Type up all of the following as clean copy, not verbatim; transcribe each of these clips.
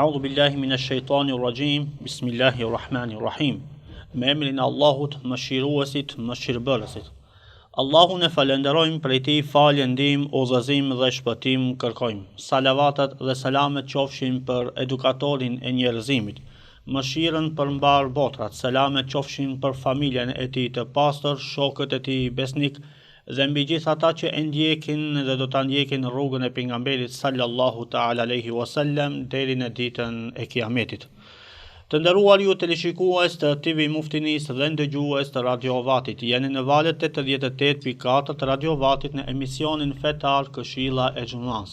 A'udhu billahi minash shaitanir rajim. Bismillahirrahmanirrahim. Me emrin e Allahut, mëshiruesit, mëshirbërësit. Allahun e falenderojmë, prej tij falje, ndihmë, udhëzim dhe shpëtim kërkojmë. Salavatat dhe selamet qofshin për edukatorin e njerëzimit, mëshirën për mbar botrat, selamet qofshin për familjen e tij të pastër, shokët e tij besnik dhe mbi gjithë ata që e ndjekin dhe do ta ndjekin rrugën e pejgamberit sallallahu ta'ala alaihi wasallam deri në ditën e Kiametit. Të nderuar ju teleshikues të TV Muftinis dhe ndëgjues të Radio Vatit, jeni në valët 88.4 të Radio Vatit në emisionin fetar Këshilla e Xumas,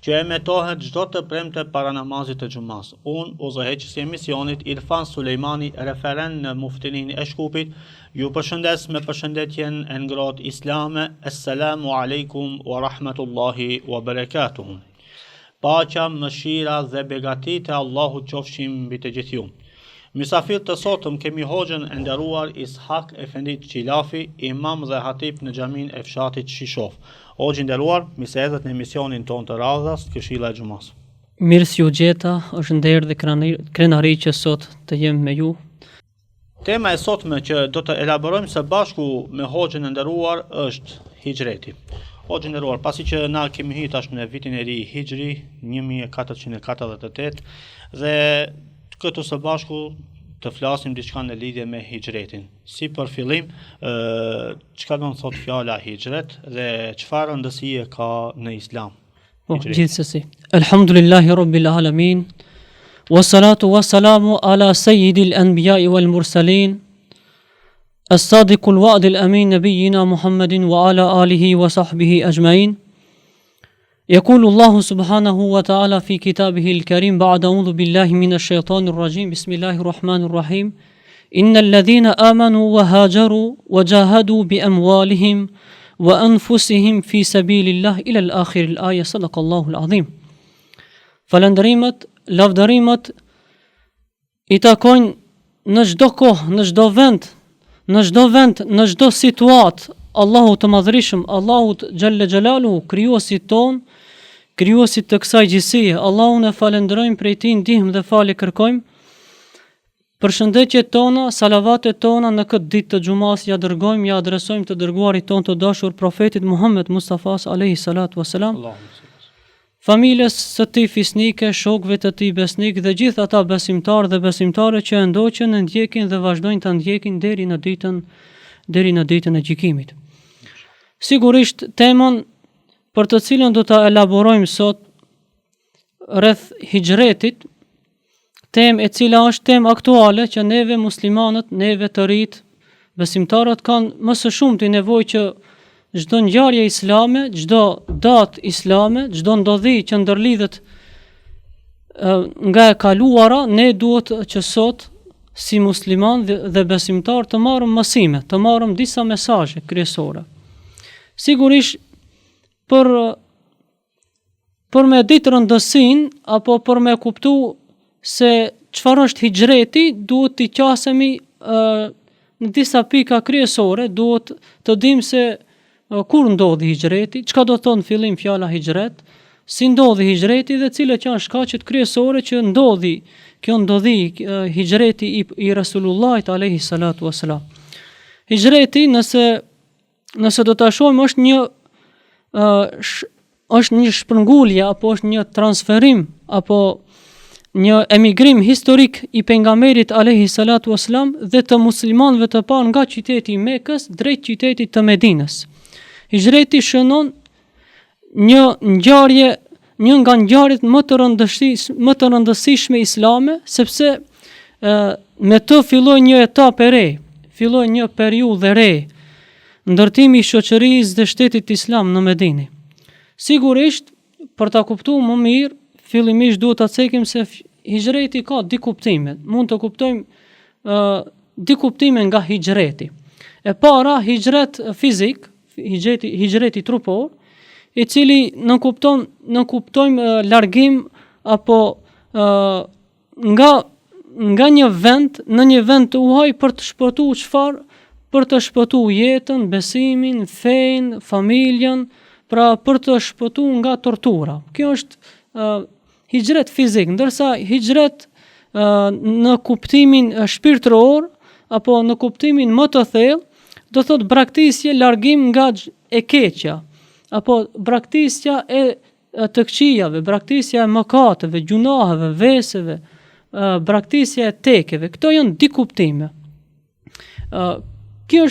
që emetohet çdo të premte para namazit të xumas. Unë, udhëheqësi i emisionit Irfan Sulejmani, referent në Muftinin e Shkupit, ju përshëndes me përshëndetjen e ngrohtë islame. Assalamu alaikum wa rahmatullahi wa barakatuh. Paqja, mëshira dhe begatit e Allahut qofshin mbi të gjithë ju. Mysafir të sotëm kemi hoxhën e nderuar Ishak Efendit Qilafi, imam dhe hatip në xhamin e fshatit Shishov. Hoxhë nderuar, mirë se erdhët në emisionin ton të radhës Këshilla e Xumas. Mirë si u gjeta, është nder dhe krenari që sot të jem me ju. Tema e sotme që do të elaborojmë së bashku me hoxhën e nderuar është hijreti. Hoxhë nderuar, pasi që na kemi hyrë tash në vitin e ri hijri 1448 dhe këtu së bashku të flasim diçka në lidhje me hijretin. Si për fillim, çka do të thotë fjala hijret dhe çfarë rëndësie ka në Islam? Gjithsesi. Elhamdulillahi rabbil alamin. Wassalatu wassalamu ala sayyidil anbiya'i wal mursalin. الصادق الوعد الأمين نبينا محمد وعلى آله وصحبه أجمعين. يقول الله سبحانه وتعالى في كتابه الكريم بعد أعوذ بالله من الشيطان الرجيم بسم الله الرحمن الرحيم إن الذين آمنوا وهاجروا وجاهدوا بأموالهم وأنفسهم في سبيل الله إلى الآخر الآية صدق الله العظيم. Falënderimet, lavdërimet I takojnë në çdo kohë, në çdo vend, në çdo situatë, Allahu të madhërisëm, Allahu xhalla xhelalu, krijuesit ton, krijuesit të kësaj gjësie. Allahun e falenderojmë, prej tij ndihmë dhe falje kërkojmë. Përshëndetjet tona, salavatet tona në këtë ditë të xumas ja dërgojmë, ja adresojmë të dërguarit ton të dashur profetit Muhammed Mustafa alayhi salatu wasalam. Familjes së tij fisnike, shokëve të tij besnik dhe gjithë ata besimtarë dhe besimtare që e ndoqën, e ndjekin dhe vazhdojnë të ndjekin deri në ditën e gjykimit. Sigurisht temën për të cilën do ta elaborojmë sot rreth hijretit, temë e cila është temë aktuale që neve muslimanët, neve të rit, besimtarët kanë më së shumti nevojë që çdo ngjarje islame, çdo datë islame, çdo ndodhi që ndërlidhet nga e kaluara, ne duhet që sot si musliman dhe besimtar të marrim mësime, të marrim disa mesazhe kryesore. Sigurisht për me ditë rëndësinë apo për me kuptu se çfarë është hijreti, duhet të qasemi në disa pika kryesore, duhet të dimë se kur ndodhi hijreti, çka do të thonë fillim fjala hijret, si ndodhi hijreti dhe cilët janë shkaqet kryesore që ndodhi hijreti I Rasulullahit alayhi salatu wassalam. Hijreti, nëse do ta shohim, është një shpërngulje apo është një transferim apo një emigrim historik I pejgamberit alayhi salatu wassalam dhe të muslimanëve të parë nga qyteti I Mekës drejt qytetit të Medinës. Hijreti shënon një nga ngjarjet më të rëndësishme islame, sepse me të filloi një etapë e re, filloi një periudhë e re, ndërtimi I shoqërisë dhe shtetit islam në Medinë. Sigurisht, për ta kuptuar më mirë, fillimisht duhet ta cekim se hijreti ka di kuptime. Mund të kuptojmë di kuptime nga hijreti. E para, hijret fizik, hijreti trupor, I cili në kuptojmë largim apo nga një vend në një vend të huaj për të shpëtuar çfarë? Për të shpëtuar jetën, besimin, fenë, familjen, pra për të shpëtuar nga tortura. Kjo është hijret fizik, ndërsa hijret në kuptimin shpirtëror apo në kuptimin më të thellë do thot braktisje, largim nga e keqja, apo braktisja e të këqijave, braktisja e mëkateve, gjunaheve, veseve, braktisja e tekeve. Këto janë di kuptime. Kjo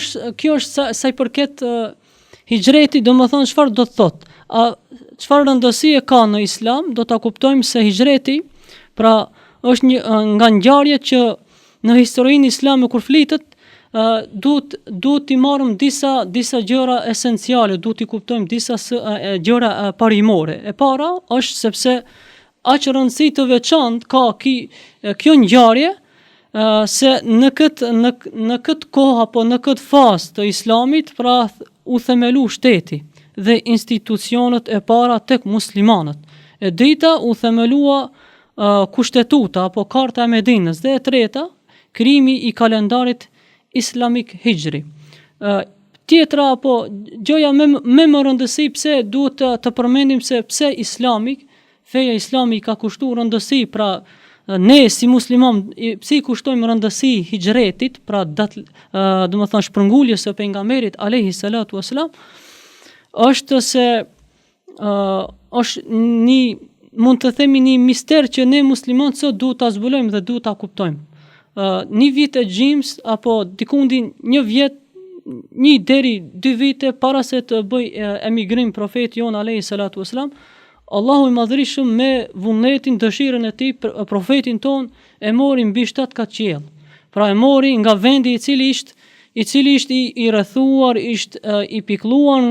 është sa i përket hijreti, do më thonë çfarë do të thot. Çfarë rëndësie ka në Islam, do ta kuptojmë se hijreti, pra është një nga ngjarjet që në historinë islame kur flitet, duhet t'i marrim disa gjëra esenciale, duhet t'i kuptojmë disa gjëra parimore. E para është sepse aq rëndësi të veçantë ka kjo ngjarje, se në këtë kohë apo në këtë fazë të Islamit, pra u themelu shteti dhe institucionet e para tek muslimanët. E dyta u themelua kushtetuta apo Karta e Medinës, dhe e treta krijimi i kalendarit islamik hijri. Tjetra apo gjëja me më rëndësi pse duhet të përmendim se pse feja islami ka kushtuar rëndësi, pra ne si musliman pse i kushtojmë rëndësi hijretit, pra do të thënë shpërnguljes së pejgamberit alayhi salatu wasalam, është se është mund të themi një mister që ne muslimanët sot duhet ta zbulojmë dhe duhet ta kuptojmë. Një vit e gjimës apo dikundin një vjet, 1 deri 2 vite para se të bëj emigrim profeti jon alayhi salatu wasalam, Allahu i madhërisht me vullnetin, dëshirën e tij, profetin ton e mori mbi 7 kat qiell. Pra e mori nga vendi i cili ishte i rrethuar, ishte i pikëlluar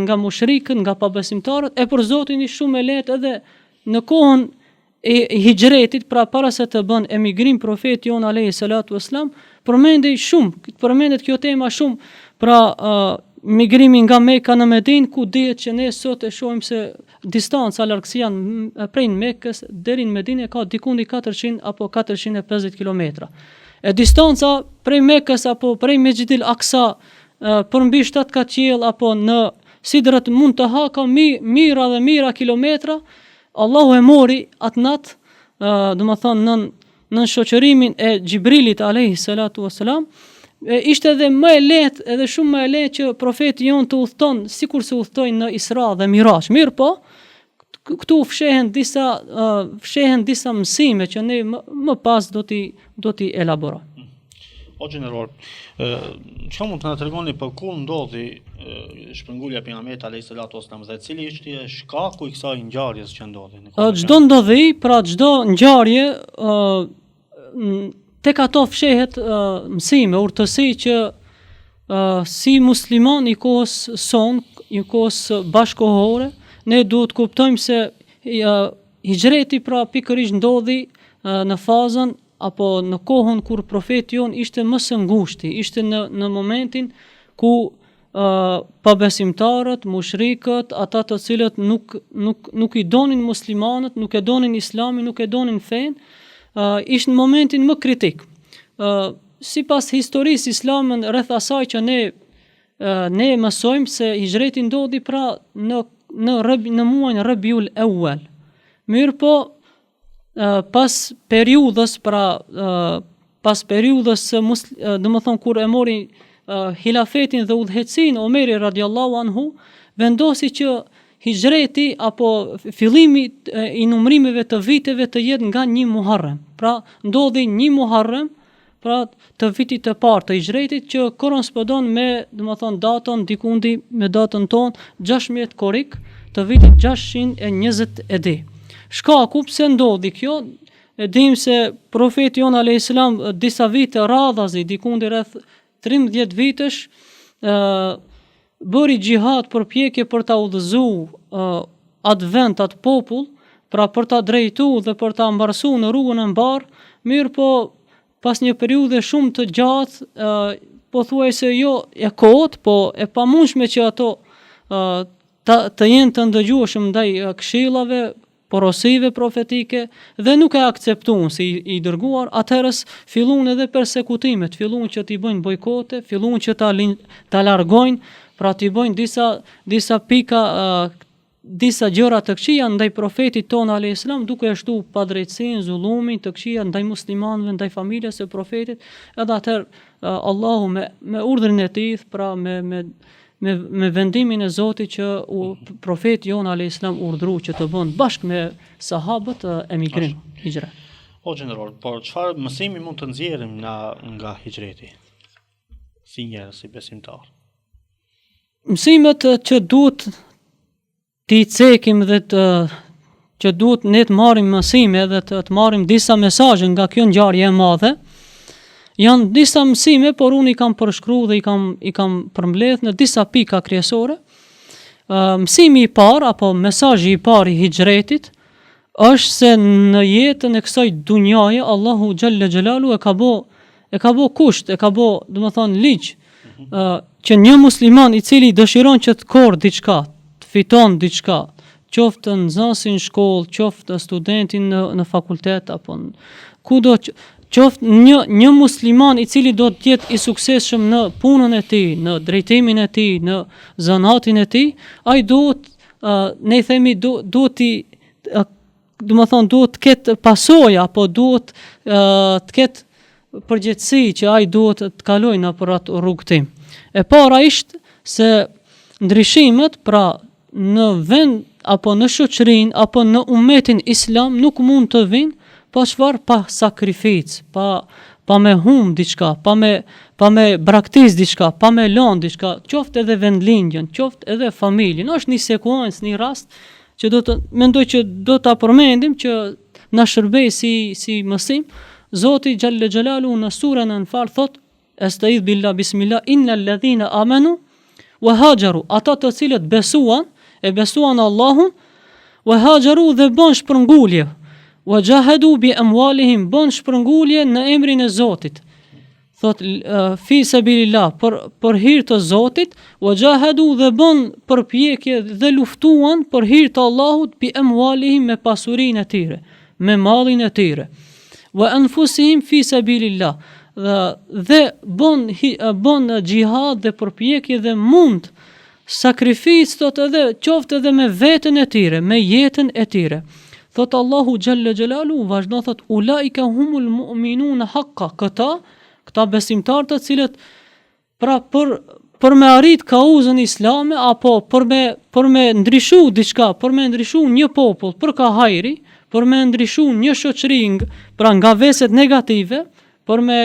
nga mushrikët, nga pabesimtarët, e për Zotin ishte shumë e lehtë edhe në kohën e hijretit, pra para se të bën emigrim profeti jon alayhi salatu wasalam, përmendet kjo tema shumë, pra migrimi nga Mekka në Medinë, ku dihet që ne sot e shohim se distanca, largësia prej Mekës deri në Medinë ka dikundi 400 apo 450 kilometra. E distanca prej Mekës apo prej Mesjidil Aqsa për mbi 7 kat qiell apo në Sidrat Muntaha ka mira dhe mira kilometra. Allahu e mori atë natë, do të thonë në shoqërimin e Xhibrilit alayhi salatu wasalam. Ishte edhe më e lehtë, edhe shumë më e lehtë që profeti jon të udhton sikur se udhtoi në Isra dhe Miraj. Mirë po, këtu fshehen disa mësime që ne më pas do t'i elaborojmë. O gjeneror, çka mund të na tregoni për ku ndodhi shpërngulja e pejgamberit alayhi salatu wasalam dhe cili ishte shkaku i kësaj ngjarjes që ndodhi? Çdo ndodhi, pra çdo ngjarje tek ato fshehet mësime, urtësi që si musliman i kohës son, i kohës bashkohore, ne duhet kuptojmë se hijreti pra pikërisht ndodhi në fazën apo në kohën kur profeti jon ishte më së ngushti, ishte në momentin ku pabesimtarët, mushrikët, ata të cilët nuk i donin muslimanët, nuk e donin islamin, nuk e donin fen, ishte në momentin më kritik. Sipas historisë islame rreth asaj që ne mësojmë se hijreti ndodhi pra në muajin Rabiul Awwal. Mirë po, pas periudhës domethënë kur e mori hilafetin dhe udhëhecin Omeri radiallahu anhu, vendosi që hijreti apo fillimi i numrimeve të viteve të jetë nga 1 Muharrem. Pra ndodhi 1 Muharrem, pra të vitit të parë të hijretit, që korrespondon me, domethënë, datën dikundi me datën tonë 16 korrik të vitit 620 ED. Shkaku pse ndodhi kjo, e dim se profeti jon alayhis salam disa vite radhazi, dikundi rreth 13 vitesh, bëri xhihad përpjekje për ta udhëzuar atë vend, atë popull, pra për ta drejtuar dhe për ta mbarsuar në rrugën e mbar. Mirë po, pas një periudhe shumë të gjatë, pothuajse jo e kot, po e pamundshme që ato të jenë të ndëgjueshëm ndaj këshillave, porosive profetike, dhe nuk e akceptuan si i dërguar. Atëherës filluan edhe persekutimet, filluan që t'i bëjnë bojkote, filluan që ta largojnë, pra t'i bëjnë disa pika disa gjëra të këqija ndaj profetit ton alayhis salam, duke e shtu padrejtësinë, zullumin të këqija ndaj muslimanëve, ndaj familjes së profetit, edhe atëherë Allahu me urdhrin e tij, pra me vendimin e Zotit që profeti jon alayhis salam urdhëroi që të bën bashkë me sahabët emigrim, hijra. O general, por çfarë mësimi mund të nxjerrim nga hijreti? Si njerëz, si besimtar. Mësimet që duhet t'i cekim dhe që duhet ne të marrim mësime dhe të marrim disa mesazhe nga kjo ngjarje e madhe, janë disa mësime, por unë i kam përshkruar dhe i kam përmbledh në disa pika kryesore. Mësimi i parë apo mesazhi i parë i hijretit është se në jetën e kësaj dunjaje Allahu xhalla xhelalu e ka bë kusht, e ka bë, domethënë ligj, që një musliman i cili dëshiron që të korrë diçka, të fiton diçka, qoftë nxënësin në shkollë, qoftë studentin në fakultet apo kudo, qoftë një musliman i cili do të jetë i suksesshëm në punën e tij, në drejtimin e tij, në zanatin e tij, ai duhet ne themi duhet të ketë pasojë apo duhet të ketë përgjegjësi që ai duhet të kalojë nëpër atë rrugtim. E para ishte se ndryshimet, pra në vend apo në shoqërinë apo në ummetin islam nuk mund të vinë pa sakrificë, pa me hum diçka, pa me braktis diçka, pa me lënë diçka, qoftë edhe vendlindjen, qoftë edhe familjen. Është një sekuencë, një rast që mendoj që do ta përmendim që na shërbej si mësim. Zoti xhalla xhelalu në surën Anfal thot: "Estaiz billah bismillah innal ladhina amanu wa hajaru", ata të cilët besuan Allahun, wa hajaru dhe bën shpërngulje, wa jahadu bi amwalihim, bën shpërngulje në emrin e Zotit. Thot fi sabilillah, për hir të Zotit, wa jahadu dhe bën përpjekje dhe luftuan për hir të Allahut bi amwalihim, me pasurinë e tyre, me mallin e tyre. Wa anfusihim fi sabilillah, dhe bën xhihad dhe përpjekje dhe mund sakrificë, thot edhe qoftë edhe me veten e tyre, me jetën e tyre. Thot Allahu xhalla xhelalu, vazhdon thot: "Ulaika humul mu'minun haqqa", këta besimtarë të cilët pra për me arrit kauzën islame apo për me ndryshu diçka, për me ndryshu një popull për ka hajri, për me ndryshu një shoqëri pra nga veset negative, për me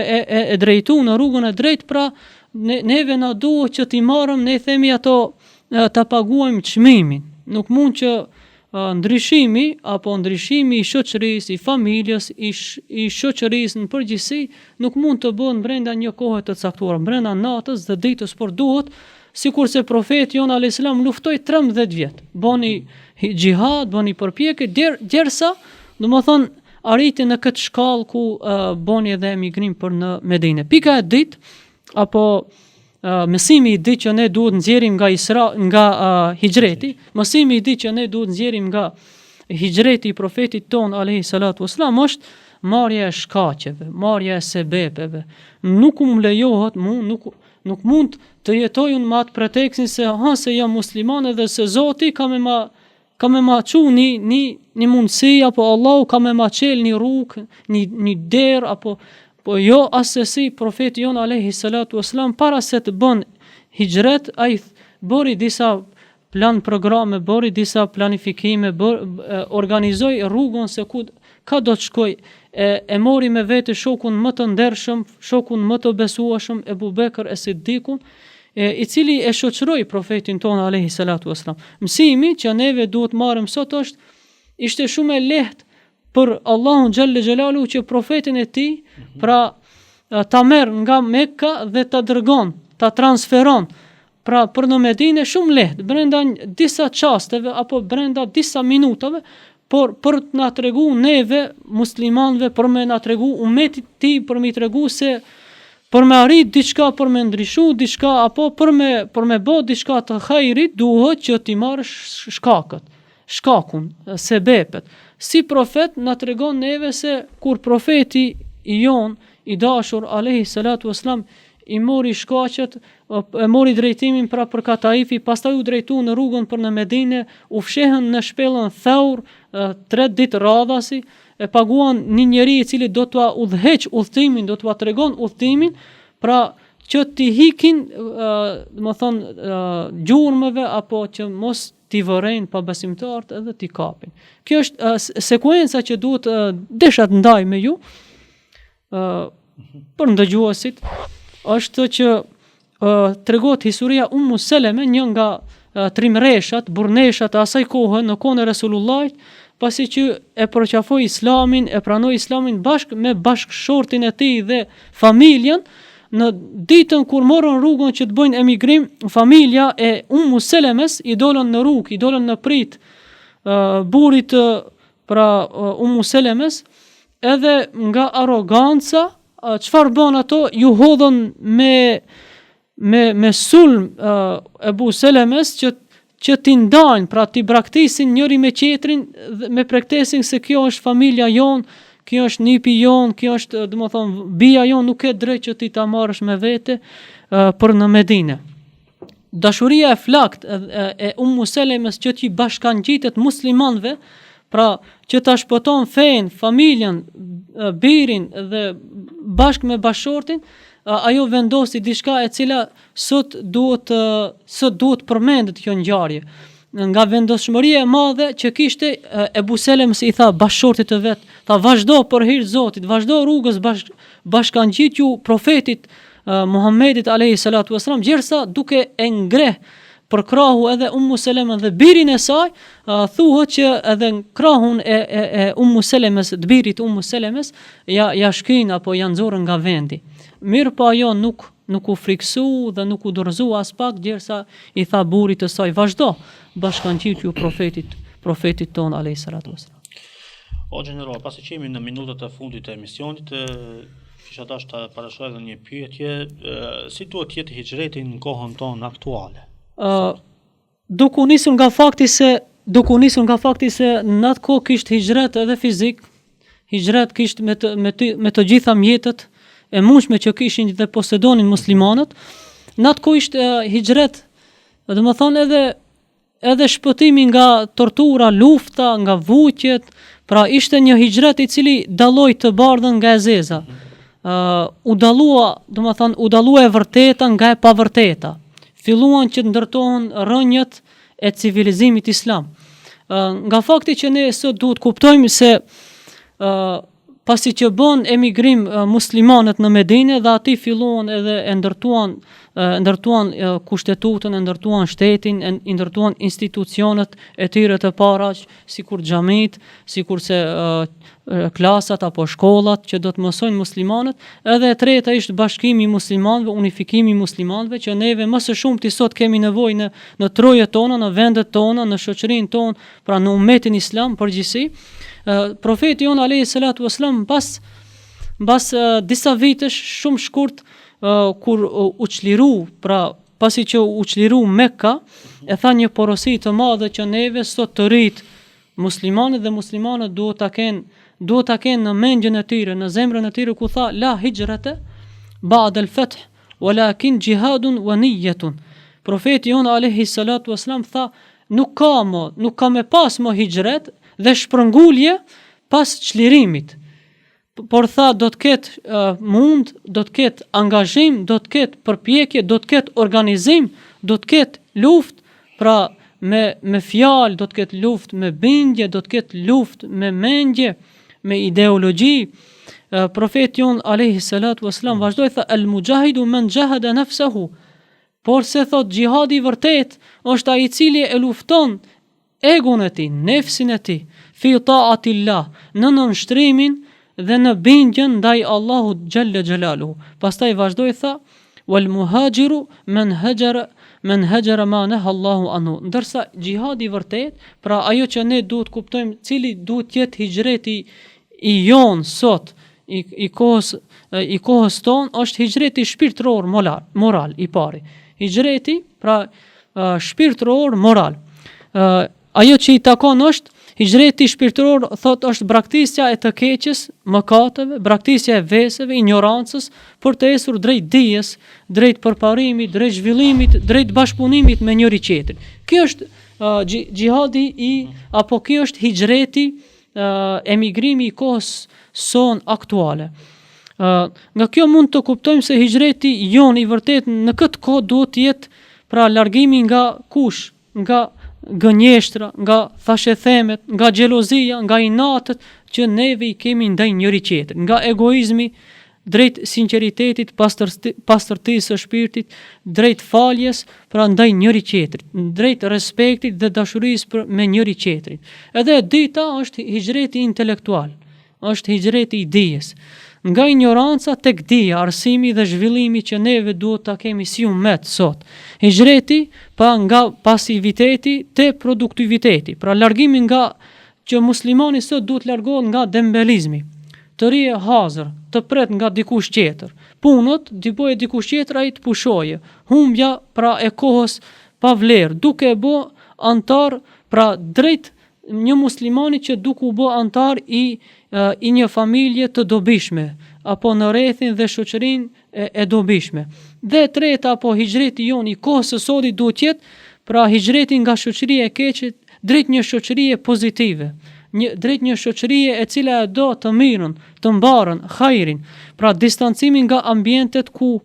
e drejtu në rrugën e drejtë, pra neve na duhet që t'i marrëm, ne themi ato, ta paguajmë çmimin. Nuk mund që ndryshimi i shoqërisë, i familjes, i shoqërisë në përgjithësi nuk mund të bëhet brenda një kohe të caktuar, brenda natës dhe ditës, por duhet, sikurse profeti jon alayhis salam luftoi 13 vjet, bëni xhihad, bëni përpjekje derisa, domethënë, arriti në këtë shkallë ku bëni edhe emigrim për në Medinë. Pika e dytë apo mësimi i dytë që ne duhet nxjerrim nga hijreti, mësimi i dytë që ne duhet nxjerrim nga hijreti i profetit ton alayhi salatu wasalam është marrja e shkaqeve, marrja e sebepeve. Nuk lejohet nuk mund të jetoj unë me atë pretekstin se jam musliman edhe se Zoti ka me ma çu një mundësi, apo Allahu ka me ma qel një rrugë, një derë, po jo asesi. Profeti jon alayhi salatu wasalam para se të bën hijret, ai bëri disa programe, bëri disa planifikime, organizoi rrugën se ku ka do të shkoj, e mori me vete shokun më të ndershëm, shokun më të besueshëm, Ebu Bekër es-Sidikun, i cili e shoqëroi profetin ton alayhi salatu wasalam. Mësimi që neve duhet marrim sot ishte shumë e lehtë për Allahun xhalla xhelalu që profetin e tij pra ta merr nga Mekka dhe ta dërgon, ta transferon pra për në Medinë, shumë lehtë, brenda disa çasteve apo brenda disa minutave, por për të na tregu neve muslimanëve, për me na tregu ummetit tij, për me tregu se për me arrit diçka, për me ndryshu diçka, apo për me bë diçka të hajrit, duhet që ti marrësh shkakun, sebepet. Si profet na tregon neve se kur profeti i jon i dashur alayhi salatu wasalam i mori shkaqet, e mori drejtimin pra për Kataifi, pastaj u drejtu në rrugën për në Medinë, u fshehën në shpellën Thaur 3 ditë radhasi, e paguan një njeri i cili do t'ua udhëheq udhtimin, do t'ua tregon udhtimin, pra që t'i hikin, gjurmëve apo që mos t'i vërejnë pa besimtarët edhe t'i kapin. Kjo është sekuenca që duhet desha të ndaj me ju për ndëgjuesit, është që tregohet historia Ummu Seleme, një nga trimreshat, burneshat e asaj kohe në kohën e Resulullahit, pasi që e përqafoi Islamin, e pranoi Islamin bashkë me bashkëshortin e tij dhe familjen. Në ditën kur morën rrugën që të bëjnë emigrim, familja e Ummu Selemes i dolën në rrugë, i dolën në prit burrit pra Ummu Selemes, edhe nga arroganca, çfarë bën ato, ju hodhën me sulm Ebu Selemes që t'i ndajnë, pra t'i braktisin njëri me tjetrin, me prektesin se kjo është familja jonë, kjo është nipi jon, kjo është, domethënë, bija jon, nuk ke drejt që ti ta marrësh me vete për në Medinë. Dashuria e flakt e Ummu Selemes që t'i bashkangjitet muslimanëve, pra që ta shpëton fen, familjen, birin dhe bashkë me bashortin, ajo vendosi diçka e cila sot duhet përmendet kjo ngjarje. Nga vendoshmëria e madhe që kishte, Ebu Selemes i tha bashortit të vet, tha vazhdo për hir të Zotit, vazhdo rrugës bashkangjitju profetit Muhammedit alayhi salatu wasalam, gjersa duke e ngreh për krahu edhe Ummu Seleme dhe birin e saj, thuhet që edhe krahun e Ummu Selemes, të birit Ummu Selemes, ja shkin apo ja nxorën nga vendi. Mirë po ajo nuk u friksu dhe nuk u dorëzu as pak, gjersa i tha burrit të saj vazhdo bashkangjitju profetit ton alayhi salatu wasalam. O general, pasi që jemi në minutët e fundit të emisionit, kisha dashur të parashoj edhe një pyetje, si duhet jetë hijreti në kohën tonë aktuale? Duke u nisur nga fakti se në atë kohë kishte hijret edhe fizik, hijret kishte me të gjitha mjetët e mundshme që kishin dhe posedonin muslimanët. Në atë kohë ishte hijret, domethënë edhe shpëtimi nga tortura, lufta, nga vuqjet, pra ishte një hijret i cili dalloi të bardhën nga e zeza. U dallua e vërteta nga e pavërteta. Filluan që ndërtohen rrënjët e civilizimit islam. Nga fakti që ne sot duhet kuptojmë se pasi që bën emigrim muslimanët në Medinë dhe aty filluan edhe e ndërtuan kushtetutën, e ndërtuan shtetin, e ndërtuan institucionet e tyre të para, sikur xhamit, sikurse klasat apo shkollat që do të mësojnë muslimanët, edhe e treta ishte bashkimi i muslimanëve, unifikimi i muslimanëve, që neve më së shumti sot kemi nevojë në trojet tona, në vendet tona, në shoqërinë tonë, pra në ummetin islam përgjithësi. Profeti jon alayhi salatu wasalam mbas disa vitesh shumë shkurt, kur u çliru, pra pasi që u çliru Mekka, e tha një porosi të madhe që neve sot të rit muslimanët dhe muslimanët duhet ta kenë në mendjen e tyre, në zemrën e tyre, ku tha la hijrata ba'da al-fath walakin jihadun wa niyyatun. Profeti jon alayhi salatu wasalam tha nuk ka me pas më hijret dhe shprëngulje pas çlirimit. Por tha do të ketë mund, do të ketë angazhim, do të ketë përpjekje, do të ketë organizim, do të ketë luftë, pra me fjalë, do të ketë luftë me bindje, do të ketë luftë me mendje, me ideologji. Profeti jon alayhi salatu wasalam vazhdoi tha el mujahidu man jahada nafsahu. Por se thot xhihadi i vërtet është ai i cili e lufton egon e tij, nefsin e tij, fi ta'atillah, në nënshtrimin dhe në bindjen ndaj Allahut xhalla xhelaluhu. Pastaj vazhdoi tha wal muhajiru man hajara ma naha Allahu anhu. Ndërsa xhihadi i vërtet, pra ajo që ne duhet kuptojmë cili duhet jetë hijreti i jon sot, i kohës tonë, është hijreti shpirtëror moral i pari. Hijreti pra shpirtëror moral. Ajo që i takon është Hijreti shpirtëror thot është braktisja e të keqes, mëkateve, braktisja e veseve, ignorancës, për të ecur drejt dijes, drejt përparimit, drejt zhvillimit, drejt bashkëpunimit me njëri tjetrin. Kjo është gjihadi apo kjo është hijreti, emigrimi i kohës son aktuale. Nga kjo mund të kuptojmë se hijreti jon i vërtet në këtë kohë duhet të jetë pra largimi nga kush, nga gënjeshtra, nga thashethemet, nga xhelozia, nga inatet që neve i kemi ndaj njëri tjetrit, nga egoizmi drejt sinqeritetit, pastërtisë së shpirtit, drejt faljes pra ndaj njëri tjetrit, drejt respektit dhe dashurisë me njëri tjetrin. Edhe e dyta është hijreti intelektual, është hijreti i dijes. Nga ignoranca tek dija, arsimi dhe zhvillimi që neve duhet ta kemi si ummet sot. Hijreti pa nga pasiviteti te produktiviteti, pra largimi nga që muslimani sot duhet largohet nga dembelizmi, të rije hazër, të pret nga dikush tjetër. Punët, t'i bëje dikush tjetër ai të pushoje. Humbja pra e kohës pa vlerë, duke e bë antar pra drejt një muslimani që duke u bë antar i një familje të dobishme, apo në rrethin dhe shoqërinë e dobishme. Dhe treta apo hijreti jon i kohës së sotit duhet jetë pra hijreti nga shoqëria e keqe drejt një shoqërie pozitive, drejt një shoqërie e cila e do të mirën, të mbarën, hajrin, pra distancimi nga ambientet ku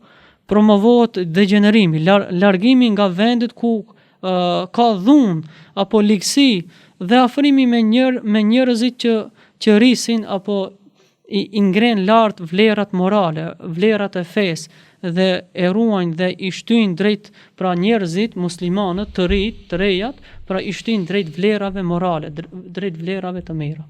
promovohet degenerimi, largimi nga vendet ku ka dhunë apo ligësi dhe afrimi me njerëzit që rrisin apo i ngren lart vlerat morale, vlerat e fesë dhe e ruajnë dhe i shtyjnë drejt pra njerëzit muslimanët të rinj, të rejat, pra i shtyjnë drejt vlerave morale, drejt vlerave të mira.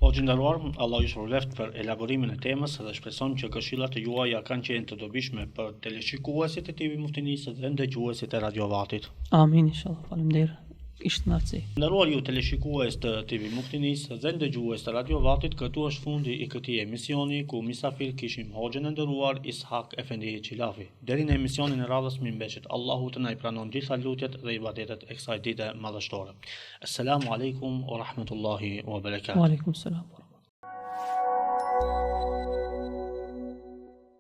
O gjindaruar, Allah ju shpërbleft për elaborimin e temës dhe shpreson që këshillat e juaja kanë qenë të dobishme për teleshikuesit e TV Muftinisë dhe ndëgjuesit e Radio Vatit. Amin, inshallah, faleminderit. Ishtë mërëci. Nderuar ju teleshikues të TV Muftinisë dhe ndëgjues të Radio Vatit, këtu është fundi i këtij emisioni ku misafir kishim hoxhën e nderuar Ishak Efendi Qilafi. Deri në emisionin e radhës mi mbeqet Allahu të na i pranon gjitha lutjet dhe ibadetet e kësaj dite madhështore. Assalamu alaikum wa rahmatullahi wa barakatuh. Wa alaikum salam.